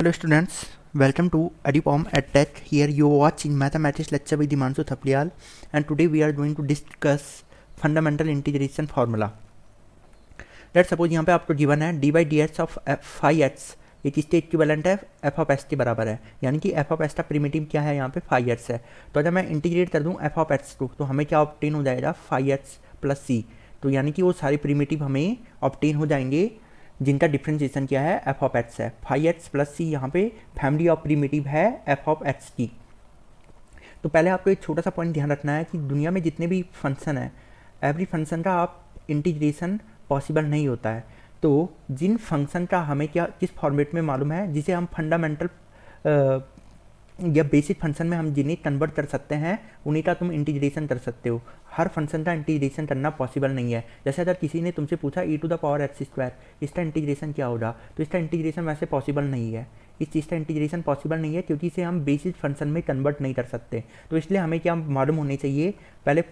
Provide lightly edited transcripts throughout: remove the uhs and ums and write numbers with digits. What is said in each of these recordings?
Hello students, welcome to EduPom EdTech. Here you are watching mathematics lecture with Himanshu Thapliyal, and today we are going to discuss fundamental integration formula. Let's suppose यहाँ पे आपको given है dy dx of phi x ये किसके equivalent है f of s के बराबर है, यानी कि f ऑफ s का प्रिमिटिव क्या है यहाँ पे phi x है। तो अगर मैं इंटीग्रेट कर दूँ f ऑफ x को तो हमें क्या ऑब्टेन हो जाएगा phi x प्लस c। तो यानी कि वो सारे प्रिमिटिव हमें ऑब्टेन हो जाएंगे जिनका डिफ्रेंशिएशन क्या है f ऑफ x है। फाई एक्स प्लस सी यहाँ पे फैमिली ऑफ प्रिमिटिव है f ऑफ x की। तो पहले आपको एक छोटा सा पॉइंट ध्यान रखना है कि दुनिया में जितने भी फंक्शन है एवरी फंक्शन का आप इंटीग्रेशन पॉसिबल नहीं होता है। तो जिन फंक्शन का हमें क्या किस फॉर्मेट में मालूम है जिसे हम फंडामेंटल या बेसिक फंक्शन में हम जिन्हें कन्वर्ट कर सकते हैं उन्हीं का तुम इंटीग्रेशन कर सकते हो। हर फंक्शन का इंटीग्रेशन करना पॉसिबल नहीं है। जैसे अगर किसी ने तुमसे पूछा e to the power x square इसका इंटीग्रेशन क्या होगा, तो इसका इंटीग्रेशन वैसे पॉसिबल नहीं है। इस चीज़ का इंटीग्रेशन पॉसिबल नहीं है क्योंकि इसे हम बेसिक फंक्शन में कन्वर्ट नहीं कर सकते। तो इसलिए हमें क्या मालूम होने चाहिए, पहले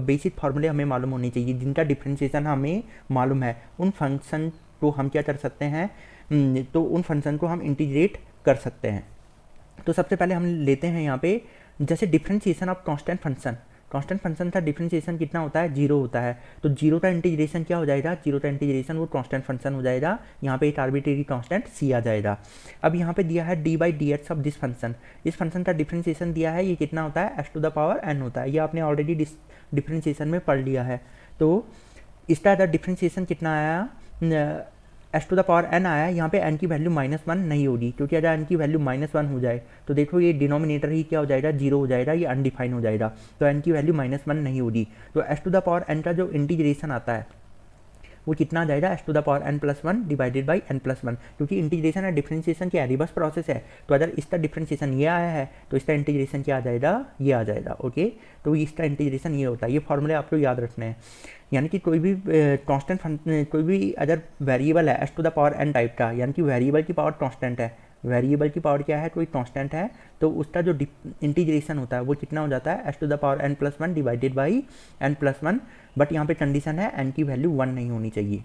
बेसिक फार्मूले हमें मालूम होने चाहिए जिनका डिफ्रेंशिएशन हमें मालूम है। उन फंक्शन को हम क्या कर सकते हैं, तो उन फंक्शन को हम इंटीग्रेट कर सकते हैं। तो सबसे पहले हम लेते हैं यहाँ पे जैसे डिफरेंशिएशन ऑफ कांस्टेंट फंक्शन का डिफरेंशिएशन कितना होता है, जीरो होता है। तो जीरो का इंटीग्रेशन क्या हो जाएगा, जीरो का इंटीग्रेशन वो कांस्टेंट फंक्शन हो जाएगा। यहाँ पे एक आर्बिट्रेरी कांस्टेंट सी आ जाएगा। अब यहाँ पे दिया है d by d x of this function, इस फंक्शन का डिफरेंशिएशन दिया है, ये कितना होता है s to the power n होता है। ये आपने ऑलरेडी डिफरेंशिएशन में पढ़ लिया है। तो इसका डिफरेंशिएशन कितना आया, s to the power n आया। यहाँ पे एन की वैल्यू -1 नहीं होगी क्योंकि अगर एन की वैल्यू -1 हो जाए तो देखो ये डिनोमिनेटर ही क्या हो जाएगा, जीरो हो जाएगा, ये अनडिफाइन हो जाएगा। तो एन की वैल्यू -1 नहीं होगी। तो s to the power n का जो इंटीग्रेशन आता है वो कितना आ जाएगा, s to the power n plus one divided by n plus one. क्योंकि इंटीग्रेशन है डिफरेंशिएशन क्या रिवर्स प्रोसेस है। तो अगर इसका डिफरेंशिएशन ये आया है तो इसका इंटीग्रेशन क्या आ जाएगा, ये आ जाएगा। ओके, तो इसका इंटीग्रेशन ये होता है। ये फॉर्मूले आपको याद रखने हैं। यानी कि कोई भी कांस्टेंट कोई भी अगर वेरिएबल है s to the power n type का, यानी कि वेरिएबल की पावर कांस्टेंट है, वेरिएबल की पावर क्या है, कोई कांस्टेंट है, तो उसका जो इंटीग्रेशन होता है वो कितना हो जाता है s to the power n plus one divided by n plus one. But यहाँ पे कंडीशन है एन की वैल्यू 1 नहीं होनी चाहिए,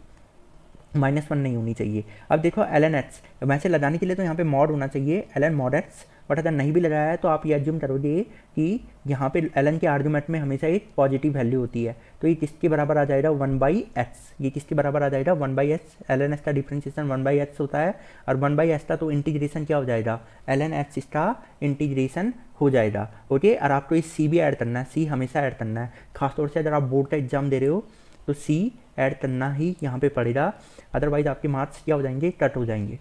-1 नहीं होनी चाहिए। अब देखो एल एन एक्स वैसे लगाने के लिए तो यहाँ पे मॉड होना चाहिए l n mod x, but अगर नहीं भी लगाया है तो आप ये एज्यूम करोगे कि यहाँ पे एल एन के आर्गूमेंट में हमेशा एक पॉजिटिव वैल्यू होती है। तो ये किसके बराबर आ जाएगा, 1/x। ये किसके बराबर आ जाएगा, 1/x। एल एन एक्स का डिफ्रेंशिएशन 1/x होता है और 1/x का तो इंटीग्रेशन क्या हो जाएगा, एल एन एक्स इसका इंटीग्रेशन हो जाएगा। ओके, और आपको इस सी भी ऐड करना है, सी हमेशा ऐड करना है। खासतौर से अगर आप बोर्ड का एग्जाम दे रहे हो तो सी ऐड करना ही यहाँ पे पड़ेगा, अदरवाइज आपके मार्क्स क्या हो जाएंगे, कट हो जाएंगे।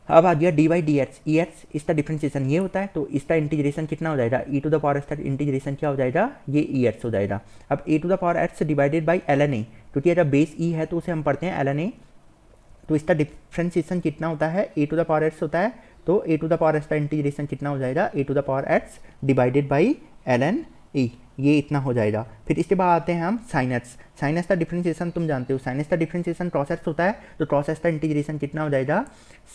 अब आ गया d by d x, e x इसका डिफ्रेंशिएशन ये होता है। तो इसका इंटीग्रेशन कितना हो जाएगा, e to the power x का इंटीग्रेशन क्या हो जाएगा, ये ई एक्स हो जाएगा। अब a to the power x divided by l n a, क्योंकि अगर बेस ई है तो उसे हम पढ़ते हैं एल एन ए। तो इसका डिफ्रेंशिएशन कितना होता है, a to the power x होता है। तो a to the power x का इंटीग्रेशन कितना हो जाएगा, a to the power x divided by l n e, ये इतना हो जाएगा। फिर इसके बाद आते हैं हम साइन एक्स। साइन एक्स का डिफरेंशिएशन तुम जानते हो, साइन एक्स का डिफरेंशिएशन कॉस एक्स होता है। तो कॉस एक्स का इंटीग्रेशन कितना हो जाएगा,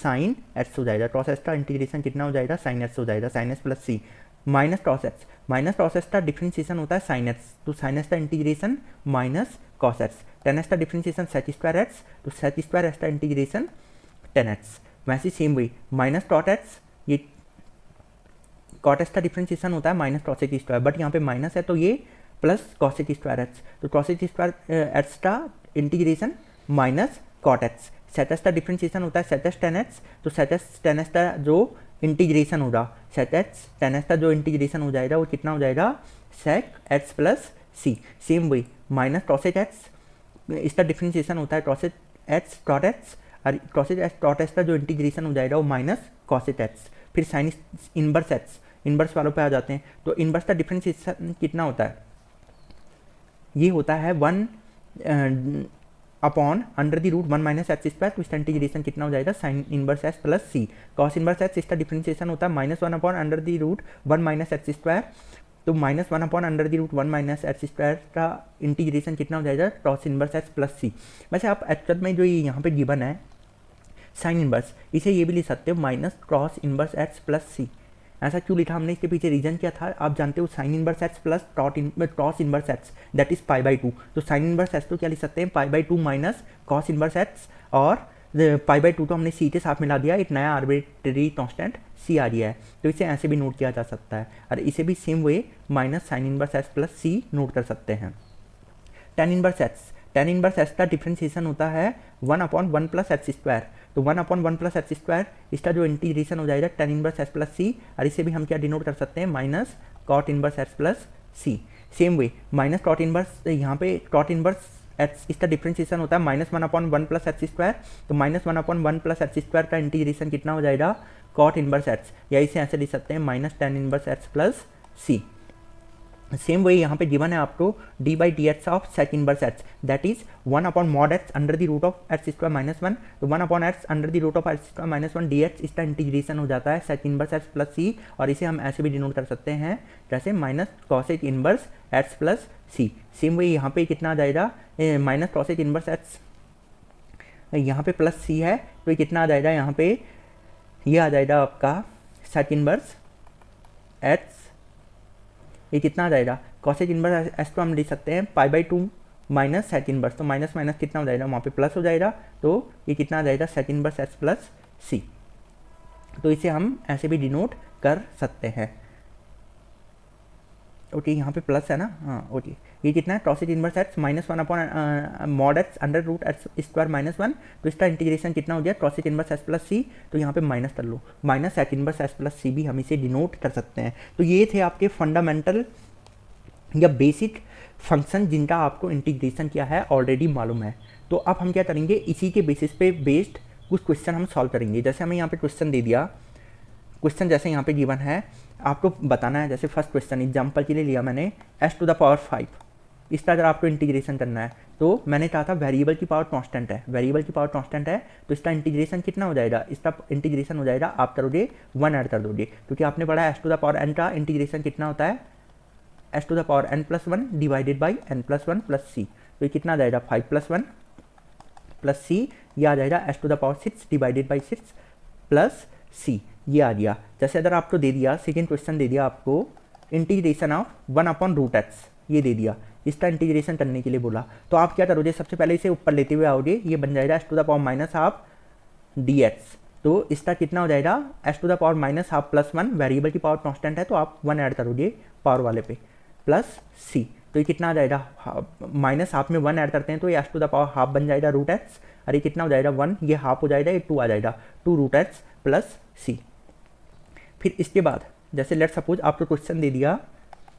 साइन एक्स हो जाएगा। कॉस एक्स का इंटीग्रेशन कितना हो जाएगा, साइन एक्स हो जाएगा, sine x plus c minus cos x. Minus cos x का डिफरेंशिएशन होता है साइन एक्स, तो साइन एक्स का integration minus cos x. Tan x का डिफरेंशिएशन सेक स्क्वायर एक्स, तो सेक स्क्वायर एक्स का इंटीग्रेशन 10x। वैसे same way minus cot x, ये कॉट एक्स का डिफरेंशिएशन होता है माइनस कॉसेक स्क्वायर, बट यहाँ पे माइनस है तो ये प्लस कॉसेक स्क्वायर एक्स। तो कॉसेक स्क्वायर एक्स का integration minus cot x. Sec x का डिफरेंशिएशन होता है सेक एक्स 10x, तो सेक एक्स 10x का जो इंटीग्रेशन होगा, सेक एक्स 10x का जो इंटीग्रेशन हो जाएगा वो कितना हो जाएगा, sec x plus c. Same way minus cosec x, इसका डिफरेंशिएशन होता है कॉसेक एक्स कॉट एक्स, और कॉसेक एक्स कॉट एक्स का जो इंटीग्रेशन हो जाएगा वो माइनस कॉसेक एक्स। फिर साइन इनवर्स एक्स, इनवर्स वालों पे आ जाते हैं। तो इनवर्स का डिफरेंशिएशन कितना होता है, ये होता है 1 upon under the root 1 minus x square. तो इसका इंटीग्रेशन कितना हो जाएगा, sine inverse x plus c. Cos inverse x इसका डिफरेंशिएशन होता है -1 upon under the root 1 minus x square. तो -1 upon under the root 1 minus x square का इंटीग्रेशन कितना हो जाएगा, cos inverse x plus c. वैसे आप एक्चुअल में जो यहाँ पे गिवन है साइन इनवर्स, इसे ये भी लिख सकते हो minus cos inverse x plus c. ऐसा क्यों लिखा हमने, इसके पीछे रीजन क्या था आप जानते हो, sign inverse x plus cos inverse x that is pi by 2। तो साइन इनवर्स एक्स तो क्या लिख सकते हैं, pi by 2 minus cos inverse x, और पाई बाई 2 तो हमने सी के साथ मिला दिया, एक नया आर्बिट्रेरी कांस्टेंट सी आ गया है, तो इसे ऐसे भी नोट किया जा सकता है। और इसे भी same way minus sine inverse h plus c note कर सकते हैं। टेन इनवर्स एच का डिफ्रेंसिएशन होता है 1/1 प्लस एच स्क्वायर, तो 1/1 प्लस एच स्क्वायर इसका जो इंटीग्रेशन हो जाएगा tan inverse h plus c, और इसे भी हम क्या डिनोट कर सकते हैं, minus cot inverse h plus c. Same way minus cot inverse, यहाँ पे कॉट इनवर्स एच इसका डिफ्रेंसिएशन होता है -1/1 प्लस एच स्क्वायर, तो -1/1 प्लस एच स्क्वायर का इंटीग्रेशन कितना हो जाएगा, कॉट इनवर्स एच, या इसे ऐसे लिख सकते हैं minus ten inverse h plus c. Same वही यहाँ पे गिवन है आपको d by d h of sec inverse h, that is 1/mod h under the root of h square minus 1, तो 1/h under the root of h square minus 1 d h, इसका integration हो जाता है sec inverse h plus c, और इसे हम ऐसे भी डिनोट कर सकते हैं जैसे minus cosec inverse h plus c. Same वही यहाँ पे कितना आ जाएगा, माइनस कॉसेक इनवर्स एच, यहाँ पे प्लस सी है, तो ये कितना आ जाएगा, यहाँ पे ये आ जाएगा आपका सेक इनवर्स एच, ये कितना आ जाएगा, कॉसेक इनवर्स एच को हम लिख सकते हैं pi by 2 minus sec inverse, तो माइनस माइनस कितना हो जाएगा, वहाँ पे प्लस हो जाएगा, तो ये कितना आ जाएगा, सेक इनवर्स एच प्लस सी। तो इसे हम ऐसे भी डिनोट कर सकते हैं। ओके, यहाँ पे प्लस है ना, हाँ ओके, ये कितना है, cosec inverse h -1/mod h under root h square minus 1, तो इसका इंटीग्रेशन कितना हो गया, cosec inverse h plus c, तो यहाँ पे माइनस कर लो, minus sec inverse h plus c भी हम इसे डिनोट कर सकते हैं। तो ये थे आपके फंडामेंटल या बेसिक फंक्शन जिनका आपको इंटीग्रेशन क्या है ऑलरेडी मालूम है। तो अब हम क्या करेंगे, इसी के बेसिस पे बेस्ड कुछ क्वेश्चन हम सॉल्व करेंगे। जैसे हमें यहाँ पे क्वेश्चन दे दिया, क्वेश्चन जैसे यहाँ पे गिवन है, आपको बताना है, जैसे फर्स्ट क्वेश्चन एग्जांपल के लिए लिया मैंने s⁵, इसका अगर आपको इंटीग्रेशन करना है, तो मैंने कहा था वेरिएबल की पावर कांस्टेंट है, वेरिएबल की पावर कांस्टेंट है, तो इसका इंटीग्रेशन कितना हो जाएगा, इसका इंटीग्रेशन हो जाएगा, आप करोगे 1 ऐड कर दोगे, क्योंकि आपने पढ़ा s⁴n का इंटीग्रेशन कितना होता है, s⁴n+1 divided by n+1 plus c, तो ये कितना आ जाएगा 5+1 प्लस सी, ये आ जाएगा s⁶ डिवाइडेड बाई 6 प्लस सी, ये आ गया। जैसे अगर आपको दे दिया, सेकेंड क्वेश्चन दे दिया आपको इंटीग्रेशन ऑफ 1/√x, ये दे दिया, इसका इंटीग्रेशन करने के लिए बोला, तो आप क्या करोगे, सबसे पहले इसे ऊपर लेते हुए आओगे, ये बन जाएगा s⁻⁻½ dx, तो इसका कितना हो जाएगा, s⁻⁻½ प्लस 1, वेरिएबल की पावर कांस्टेंट है तो आप 1 ऐड करोगे पावर वाले पे, प्लस सी, तो ये कितना आ जाएगा, माइनस हाफ में 1 ऐड करते हैं तो ये s⁻½ बन जाएगा √x, और ये कितना हो जाएगा 1, ये हाफ हो जाएगा, ये 2 आ जाएगा, 2√x प्लस सी। फिर इसके बाद जैसे लेट सपोज आपको क्वेश्चन दे दिया,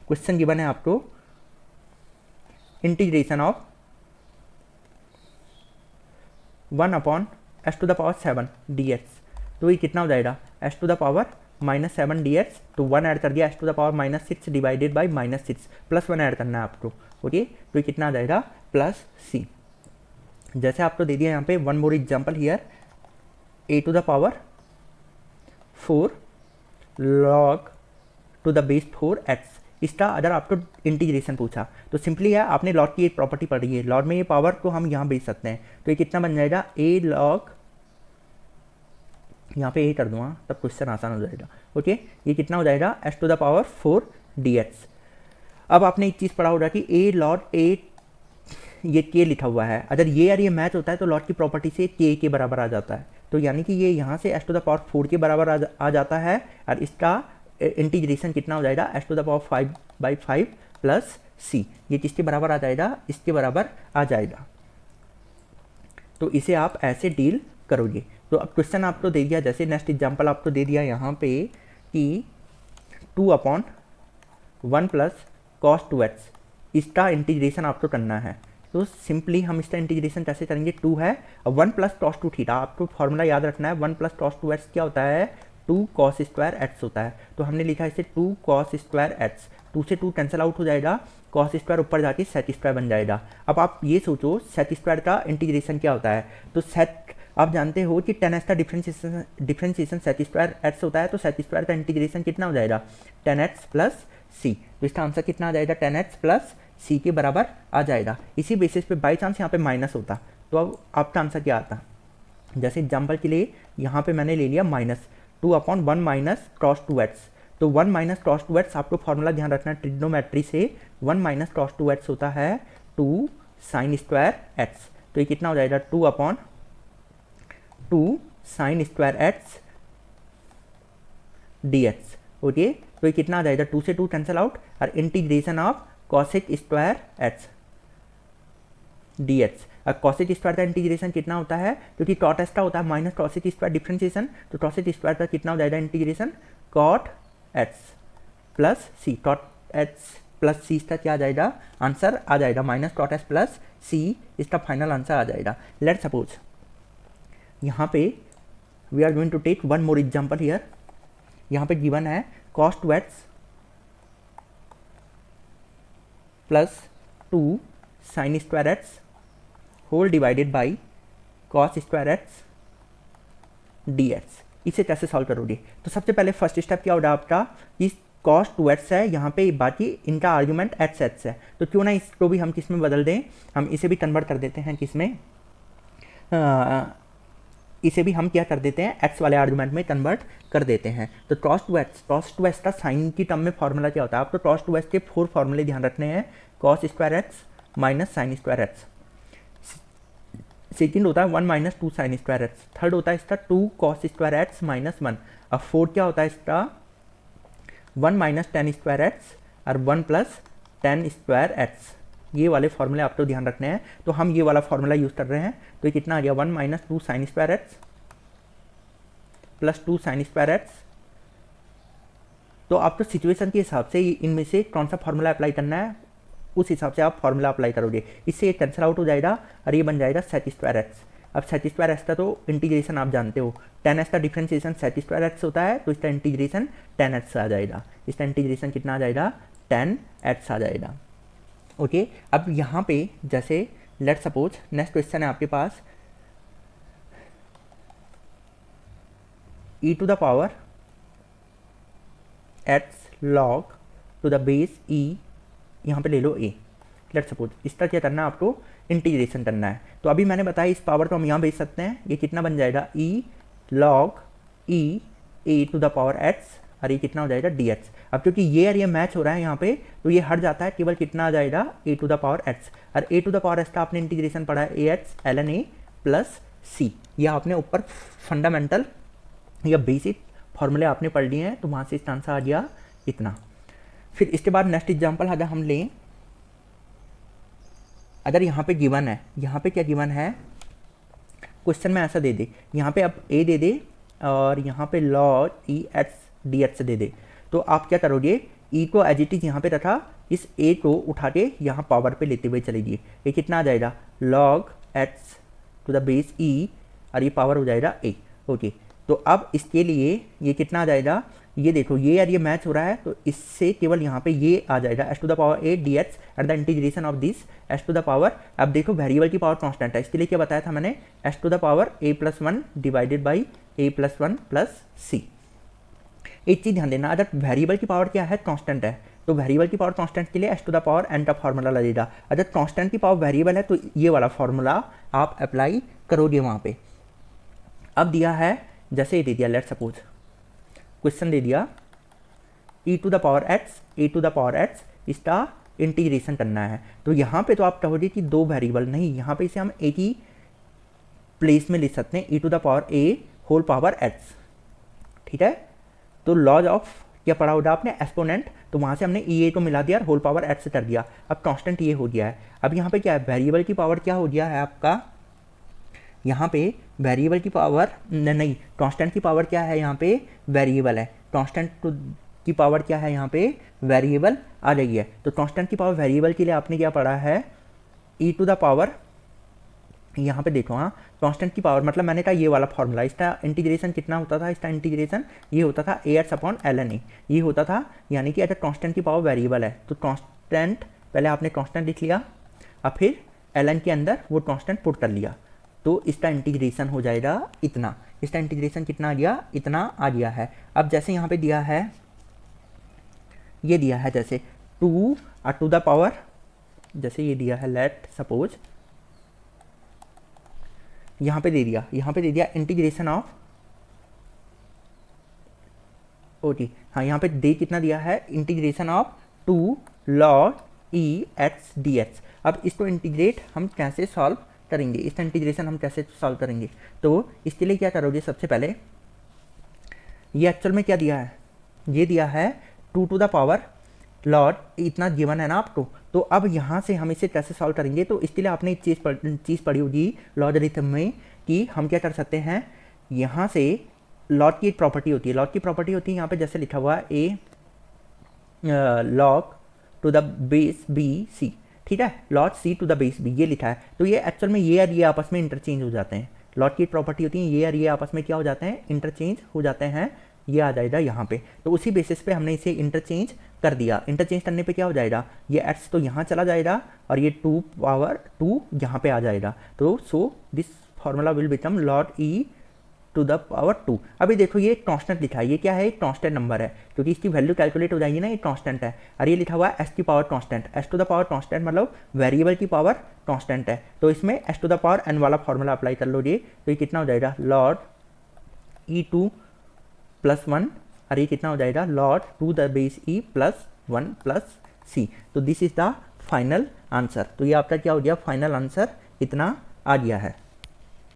क्वेश्चन गिवन है आपको इंटीग्रेशन ऑफ 1/s⁻⁷ dx, तो ये कितना हो जाएगा, s⁻⁻⁷ dx, तो 1 ऐड कर दिया, s⁻⁻6 divided by -6 plus 1 add करना है आपको, ओके, तो ये कितना आ जाएगा, प्लस सी। जैसे आपको दे दिया यहाँ पे one more example here, a⁴ log to the base 4x, इसका अगर आपको इंटीग्रेशन पूछा तो सिंपली है, आपने लॉग की एक प्रॉपर्टी पढ़ी है, लॉग में ये पावर को हम यहाँ भेज सकते हैं, तो ये कितना बन जाएगा, a log, यहाँ पे a कर दूँगा तब क्वेश्चन आसान हो जाएगा, ओके, ये कितना हो जाएगा, s⁴ dx। अब आपने एक चीज़ पढ़ा होगा कि a log a, ये k लिखा हुआ है, अगर ये और ये मैच होता है तो लॉग की प्रॉपर्टी से k के बराबर आ जाता है, तो यानी कि ये यहाँ से s⁴ के बराबर आ जाता है, और इसका इंटीग्रेशन कितना हो जाएगा, s⁵/5 प्लस सी, ये किसके बराबर आ जाएगा, इसके बराबर आ जाएगा। तो इसे आप ऐसे डील करोगे। तो अब क्वेश्चन आपको दे दिया, जैसे नेक्स्ट एग्जांपल आपको दे दिया यहाँ पे कि 2/1 प्लस cos 2x, इसका इंटीग्रेशन आपको करना है, तो सिंपली हम इसका इंटीग्रेशन कैसे करेंगे, 2 है और 1 प्लस cos 2θ, आपको फॉर्मूला याद रखना है, 1 प्लस cos 2x क्या होता है, 2 cos स्क्वायर x होता है, तो हमने लिखा इसे 2 cos स्क्वायर x, 2 से 2 कैंसिल आउट हो जाएगा, cos स्क्वायर ऊपर जाके sec स्क्वायर बन जाएगा। अब आप ये सोचो sec स्क्वायर का इंटीग्रेशन क्या होता है, तो sec आप जानते हो कि 10x का डिफ्रेंशिएशन sec स्क्वायर x होता है, तो sec स्क्वायर का इंटीग्रेशन कितना हो जाएगा, 10x प्लस सी, तो इसका आंसर कितना आ जाएगा, 10x प्लस सी के बराबर आ जाएगा। इसी बेसिस पे बाई चांस यहाँ पे माइनस होता तो अब आपका आंसर क्या आता, जैसे एग्जांपल के लिए यहाँ पे मैंने ले लिया माइनस 2/1 माइनस cos 2x, तो 1 माइनस cos 2x आपको फॉर्मूला ध्यान रखना है ट्रिग्नोमेट्री से, 1 माइनस cos 2x होता है 2 sin स्क्वायर x, तो ये कितना हो जाएगा 2/2 2 sine square x d x. Okay, तो ये कितना आ जाएगा, 2 से 2 कैंसल आउट, और integration of cosec square x d x. अब कॉसेक स्क्वायर का इंटीग्रेशन कितना होता है, क्योंकि कॉट एक्स का होता है माइनस कॉसेक स्क्वायर डिफ्रेंशिएशन, तो कॉसेक स्क्वायर का कितना हो जाएगा इंटीग्रेशन, कॉट एक्स प्लस सी। कॉट एक्स प्लस सी इसका क्या आ जाएगा, आंसर आ जाएगा minus cot x plus c, इसका फाइनल आंसर आ जाएगा। लेट सपोज यहाँ पे we are going to take one more example here. यहाँ पे गिवन है cos 2x plus 2 sine square x whole divided by cos square x d x. इसे कैसे सॉल्व करोगे, तो सबसे पहले फर्स्ट स्टेप क्या होगा आपका, इस कॉस 2x है, यहाँ पे बाकी इनका आर्ग्यूमेंट एक्स है, तो क्यों ना इसको भी हम किस में बदल दें, हम इसे भी कन्वर्ट कर देते हैं किस में, इसे भी हम क्या कर देते हैं, एक्स वाले आर्गूमेंट में कन्वर्ट कर देते हैं। तो कॉस 2x का साइन की टर्म में फॉर्मूला क्या होता है, आपको कॉस 2x के 4 फॉर्मूले ध्यान रखने हैं, cos square x minus sign square x, second होता है 1 minus 2 sine square x, third होता है इसका 2 कॉस स्क्वायर एक्स माइनस 1, अब फोर्थ क्या होता है इसका 1 माइनस टेन स्क्वायर एक्स और 1 प्लस टेन स्क्वायर एक्स। ये वाले फॉर्मूले आपको ध्यान रखने हैं, तो हम ये वाला फॉर्मूला यूज़ कर रहे हैं। तो ये कितना आ गया, 1 minus 2 sine square x plus 2 sine square x. तो आपको सिचुएशन के हिसाब से इनमें से कौन सा फॉर्मूला अप्लाई करना है, उस हिसाब से आप फॉर्मूला अप्लाई करोगे, इससे ये कैंसिल आउट हो जाएगा और ये बन जाएगा सेट स्क्वायर एक्स। अब सेट स्क्वायर एक्स का तो इंटीग्रेशन आप जानते हो, टेन एक्स का डिफ्रेंशिएशन सेट स्क्वायर एक्स होता है, तो इसका इंटीग्रेशन 10 एक्स आ जाएगा, इसका इंटीग्रेशन कितना आ जाएगा 10 एक्स आ जाएगा। ओके, अब यहाँ पे जैसे लेट सपोज नेक्स्ट क्वेश्चन है आपके पास, e to the power x log to the base e, यहाँ पे ले लो a। लेट सपोज इसका क्या करना है, आपको इंटीग्रेशन करना है। तो अभी मैंने बताया इस पावर को हम यहाँ भेज सकते हैं, ये कितना बन जाएगा e log e a to the power x, और ये कितना हो जाएगा dx। अब क्योंकि ये और ये मैच हो रहा है यहाँ पे, तो ये हट जाता है, केवल कितना आ जाएगा a to the power x, और a to the power x का आपने इंटीग्रेशन पढ़ा है ax ln a plus c। यह आपने ऊपर फंडामेंटल या बेसिक फॉर्मूले आपने पढ़ लिए हैं, तो वहाँ से इसका आंसर आ गया इतना। फिर इसके बाद नेक्स्ट एग्जाम्पल अगर हम लें, अगर यहाँ पे गिवन है, यहाँ पे क्या गिवन है क्वेश्चन में ऐसा दे दे, यहाँ पे अब a दे दे और यहाँ पे log e x dx दे दे, तो आप क्या करोगे, e को एज इट इज यहाँ पे रखा, इस a को उठा के यहाँ पावर पे लेते हुए चलेगी, ये कितना आ जाएगा log x to the base e, और ये पावर हो जाएगा a। ओके, तो अब इसके लिए ये कितना आ जाएगा, ये देखो ये यार ये मैच हो रहा है, तो इससे केवल यहाँ पे ये आ जाएगा s to the power a d x at the integration of this s to the power. अब देखो वेरिएबल की पावर कांस्टेंट है, इसके लिए क्या बताया था मैंने, s to the power a plus 1 divided by a plus 1 plus c. एक चीज़ ध्यान देना, अगर वेरिएबल की पावर क्या है कांस्टेंट है, तो वेरिएबल की पावर कांस्टेंट के लिए s to the power n का फॉर्मूला लगेगा। अगर कांस्टेंट की पावर वेरिएबल है तो ये वाला फॉर्मूला आप अप्लाई करोगे वहाँ पे। अब दिया है जैसे ये दे दिया, लेट सपोज क्वेश्चन दे दिया e to the power x इसका इंटीग्रेशन करना है, तो यहाँ पे तो आप कहोगे कि दो वेरिएबल नहीं, यहाँ पे इसे हम एक ही प्लेस में लिख सकते हैं, e to the power a whole power x। ठीक है, तो लॉज ऑफ क्या पढ़ा होगा आपने, एक्सपोनेंट, तो वहाँ से हमने e a को मिला दिया और होल पावर x कर दिया, अब कांस्टेंट ये हो गया है। अब यहाँ पे क्या है, वेरिएबल की पावर क्या हो गया है आपका, यहाँ पे वेरिएबल की पावर नहीं, कांस्टेंट की पावर क्या है, यहाँ पे वेरिएबल है, कांस्टेंट की पावर क्या है, यहाँ पे वेरिएबल आ रही है। तो कांस्टेंट की पावर वेरिएबल के लिए आपने क्या पढ़ा है, e टू द पावर, यहाँ पे देखो हाँ, कांस्टेंट की पावर मतलब मैंने कहा ये वाला फॉर्मूला, इसका इंटीग्रेशन कितना होता था, इसका इंटीग्रेशन ये होता था a x upon l n a, ये होता था। यानी कि अगर कांस्टेंट की पावर वेरिएबल है तो कांस्टेंट पहले आपने कांस्टेंट लिख लिया, अब फिर एल एन के अंदर वो कांस्टेंट पुट कर लिया, तो इसका इंटीग्रेशन हो जाएगा इतना। इसका इंटीग्रेशन कितना आ गया, इतना आ गया है। अब जैसे यहाँ पे दिया है, ये दिया है जैसे 2 टू द पावर, जैसे ये दिया है लेट सपोज, यहाँ पे दे दिया, यहाँ पे दे दिया इंटीग्रेशन ऑफ ओटी, हाँ यहाँ पे दे कितना दिया है, integration of 2 log e x dx। अब इसको इंटीग्रेट हम कैसे सॉल्व करेंगे, इसका इंटीग्रेशन हम कैसे सॉल्व करेंगे। तो इसके लिए क्या करोगे, सबसे पहले ये एक्चुअल में क्या दिया है, ये दिया है 2 टू द पावर लॉट, इतना गिवन है ना आपको। तो अब यहाँ से हम इसे कैसे सॉल्व करेंगे, तो इसके लिए आपने एक चीज़ पढ़ी होगी लॉगरिथम में कि हम क्या कर सकते हैं, यहाँ से लॉग की एक प्रॉपर्टी होती है, लॉग की प्रॉपर्टी होती है यहाँ पे जैसे लिखा हुआ है a log to the base b c, ठीक है, log c to the base b, ये लिखा है। तो ये एक्चुअल में ये और ये आपस में इंटरचेंज हो जाते हैं, लॉग की प्रॉपर्टी होती है ये और ये आपस में क्या हो जाते हैं, इंटरचेंज हो जाते हैं, ये आ जाएगा यहाँ पे। तो उसी बेसिस पे हमने इसे इंटरचेंज कर दिया। इंटरचेंज करने पे क्या हो जाएगा, ये x तो यहाँ चला जाएगा और ये 2 पावर 2 यहाँ पे आ जाएगा। तो so this formula will become log e to the power 2। अभी देखो ये कांस्टेंट लिखा है, ये क्या है, एक कांस्टेंट नंबर है, क्योंकि इसकी वैल्यू कैलकुलेट हो जाएगी ना, ये कांस्टेंट है। और ये लिखा हुआ है एस की power constant, s to the power constant मतलब वेरिएबल की पावर कांस्टेंट है। तो इसमें s to the power n वाला फॉर्मूला अप्लाई कर लो ये, तो ये कितना हो जाएगा, लॉग E2 + 1, और ये कितना हो जाएगा, log to the base E + 1 + C। तो this is the final answer. तो ये आपका क्या हो गया, फाइनल आंसर इतना आ गया है।